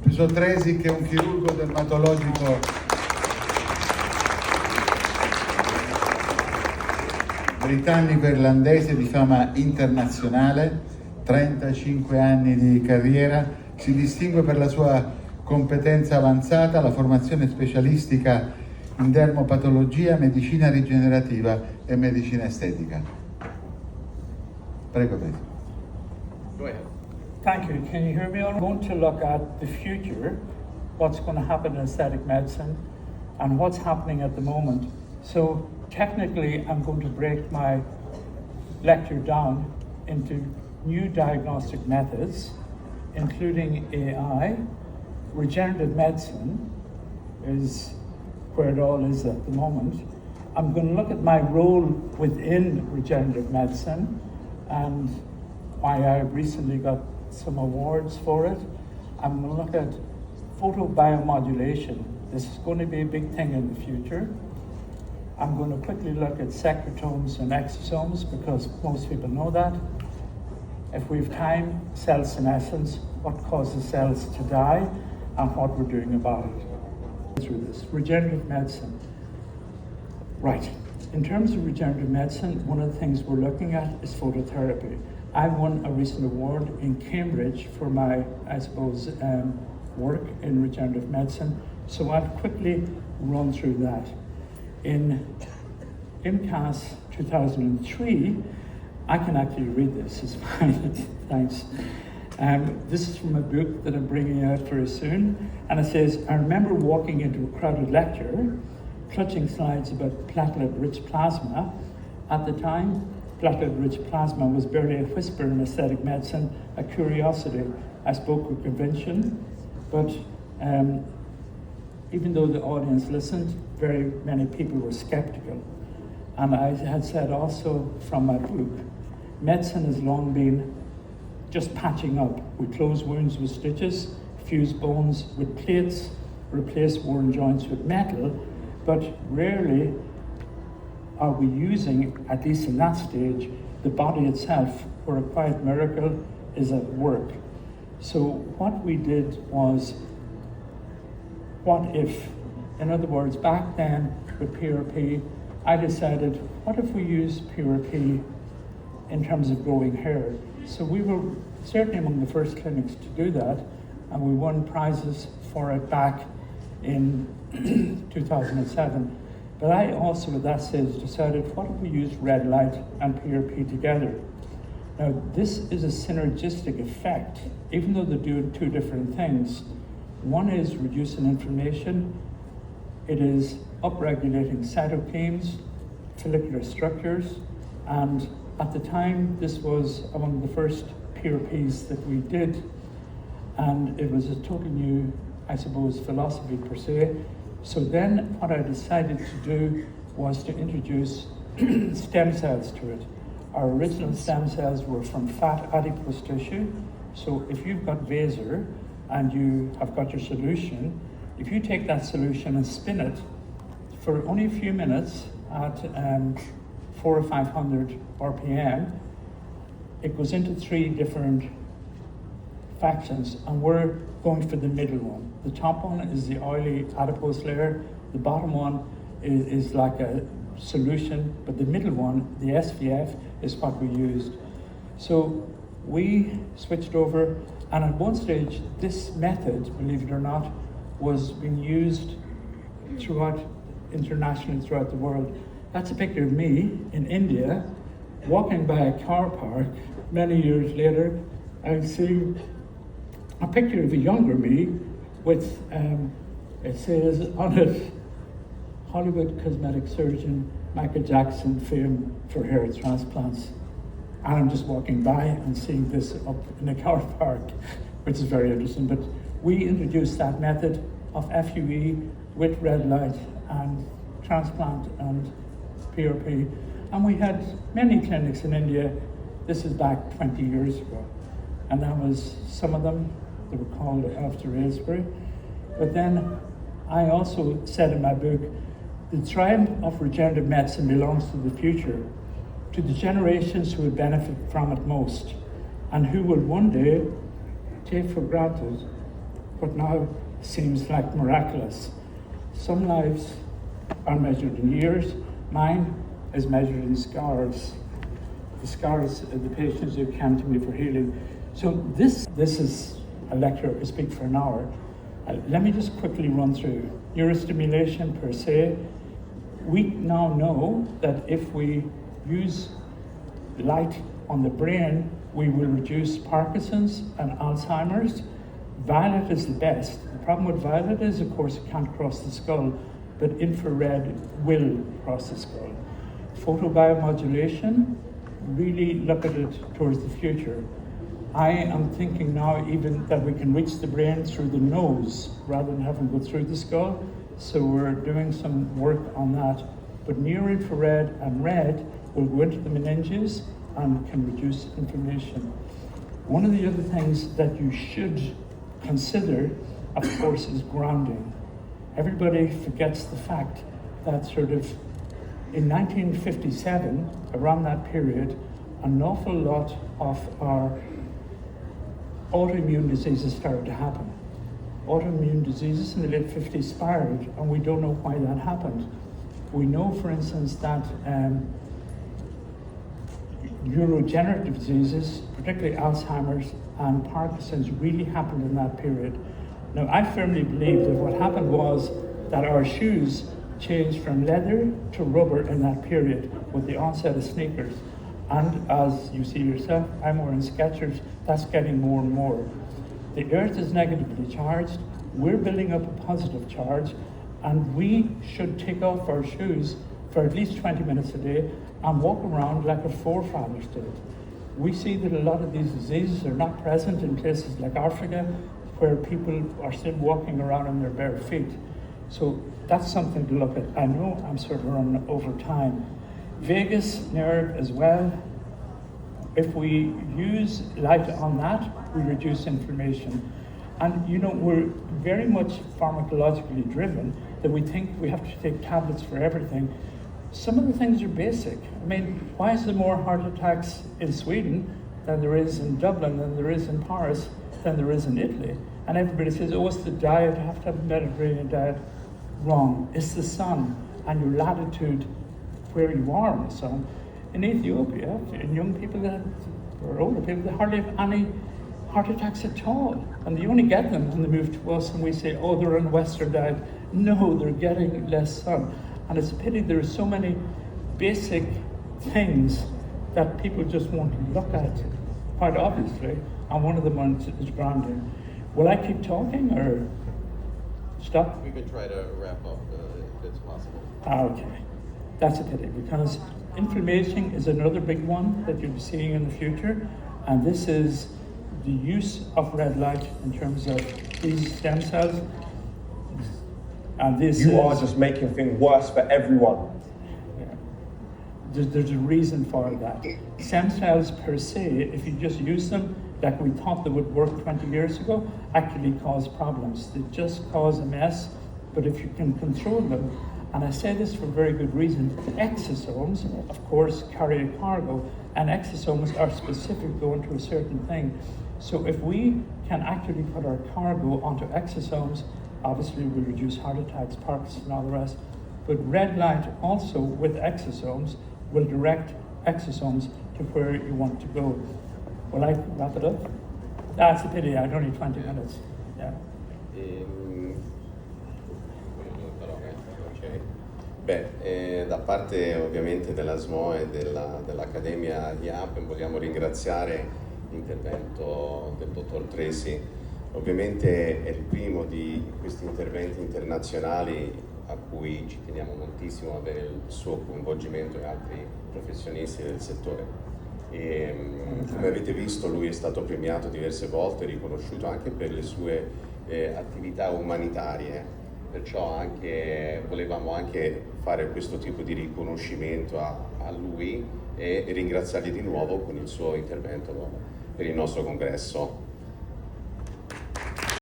Professor Treacy, che è un chirurgo dermatologico britannico-irlandese di fama internazionale, 35 anni di carriera, si distingue per la sua competenza avanzata, la formazione specialistica in dermopatologia, medicina rigenerativa e medicina estetica. Prego, Treacy. Go ahead. Thank you. Can you hear me? I'm going to look at the future, what's going to happen in aesthetic medicine, and what's happening at the moment. So technically, I'm going to break my lecture down into new diagnostic methods, including AI. Regenerative medicine is where it all is at the moment. I'm going to look at my role within regenerative medicine and why I recently got some awards for it. I'm going to look at photobiomodulation. This is going to be a big thing in the future. I'm going to quickly look at secretomes and exosomes because most people know that. If we have time, cell senescence, what causes cells to die, and what we're doing about it. Through this, regenerative medicine. Right, in terms of regenerative medicine, one of the things we're looking at is phototherapy. I won a recent award in Cambridge for my, work in regenerative medicine, so I'll quickly run through that. In IMCAS 2003, I can actually read this, it's fine, thanks. This is from a book that I'm bringing out very soon, and it says, I remember walking into a crowded lecture, clutching slides about platelet-rich plasma. At the time, platelet-rich plasma was barely a whisper in aesthetic medicine, a curiosity. I spoke with conviction, but even though the audience listened, very many people were skeptical. And I had said also from my book, medicine has long been just patching up. We close wounds with stitches, fuse bones with plates, replace worn joints with metal, but rarely are we using, at least in that stage, the body itself, where a quiet miracle is at work. So what we did was, what if? In other words, back then with PRP, I decided, what if we use PRP in terms of growing hair? So we were certainly among the first clinics to do that, and we won prizes for it back in 2007. But I also, at that stage, decided, what if we use red light and PRP together? Now, this is a synergistic effect, even though they're doing two different things. One is reducing inflammation. It is upregulating cytokines, follicular structures, and at the time, this was among the first PRPs that we did, and it was a totally new, philosophy per se. So then what I decided to do was to introduce stem cells to it. Our original stem cells were from fat adipose tissue. So if you've got Vaser and you have got your solution, if you take that solution and spin it for only a few minutes at 400 or 500 RPM, it goes into three different factions, and we're going for the middle one. The top one is the oily adipose layer. The bottom one is like a solution, but the middle one, the SVF, is what we used. So we switched over, and at one stage, this method, believe it or not, was being used internationally throughout the world. That's a picture of me in India, walking by a car park many years later, and seeing a picture of a younger me with, it says on it, Hollywood cosmetic surgeon Michael Jackson fame for hair transplants. And I'm just walking by and seeing this up in a car park, which is very interesting. But we introduced that method of FUE with red light and transplant and PRP. And we had many clinics in India. This is back 20 years ago. And that was some of them, they were called after Aylesbury. But then I also said in my book, the triumph of regenerative medicine belongs to the future, to the generations who will benefit from it most, and who will one day take for granted but now seems like miraculous. Some lives are measured in years. Mine is measured in scars. The scars of the patients who came to me for healing. So this is a lecture I speak for an hour. Let me just quickly run through. Neurostimulation per se. We now know that if we use light on the brain, we will reduce Parkinson's and Alzheimer's. Violet is the best. The problem with violet is, of course, it can't cross the skull, but infrared will cross the skull. Photobiomodulation, really look at it towards the future. I am thinking now even that we can reach the brain through the nose rather than having to go through the skull. So we're doing some work on that. But near-infrared and red will go into the meninges and can reduce inflammation. One of the other things that you should consider, of course, is grounding. Everybody forgets the fact that sort of in 1957, around that period, an awful lot of our autoimmune diseases started to happen. Autoimmune diseases in the late 50s spiraled, and we don't know why that happened. We know, for instance, that neurogenerative diseases, particularly Alzheimer's and Parkinson's, really happened in that period. Now, I firmly believe that what happened was that our shoes changed from leather to rubber in that period with the onset of sneakers. And as you see yourself, I'm wearing Skechers, that's getting more and more. The earth is negatively charged, we're building up a positive charge, and we should take off our shoes for at least 20 minutes a day and walk around like our forefathers did. We see that a lot of these diseases are not present in places like Africa, where people are still walking around on their bare feet. So that's something to look at. I know I'm sort of running over time. Vagus nerve as well. If we use light on that, we reduce inflammation. And you know, we're very much pharmacologically driven that we think we have to take tablets for everything. Some of the things are basic. I mean, why is there more heart attacks in Sweden than there is in Dublin, than there is in Paris, than there is in Italy? And everybody says, oh, it's the diet, I have to have a Mediterranean diet. Wrong. It's the sun and your latitude where you are in the sun. In Ethiopia, in young people that or older people that hardly have any heart attacks at all. And they only get them when they move to us and we say, oh, they're on a Western diet. No, they're getting less sun. And it's a pity there are so many basic things that people just won't look at, quite obviously. And one of them is grounding. Will I keep talking or stop? We can try to wrap up if it's possible. Okay, that's a pity because inflammation is another big one that you'll be seeing in the future, and this is the use of red light in terms of these stem cells. And this are just making things worse for everyone. Yeah. There's a reason for that. Stem cells per se, if you just use them like we thought they would work 20 years ago, actually cause problems. They just cause a mess, but if you can control them, and I say this for very good reason, exosomes, of course, carry a cargo, and exosomes are specific going to a certain thing. So if we can actually put our cargo onto exosomes, obviously we'll reduce heart attacks, Parkinson's, and all the rest. But red light also with exosomes will direct exosomes to where you want to go. Will I wrap it up? That's a pity, I had only 20 minutes. Yeah. Da parte ovviamente della SMO e dell'Accademia di AMP vogliamo ringraziare l'intervento del dottor Treacy. Ovviamente è il primo di questi interventi internazionali a cui ci teniamo moltissimo avere il suo coinvolgimento e altri professionisti del settore. E, come avete visto, lui è stato premiato diverse volte, riconosciuto anche per le sue attività umanitarie, perciò volevamo anche fare questo tipo di riconoscimento a lui e ringraziargli di nuovo con il suo intervento per il nostro congresso.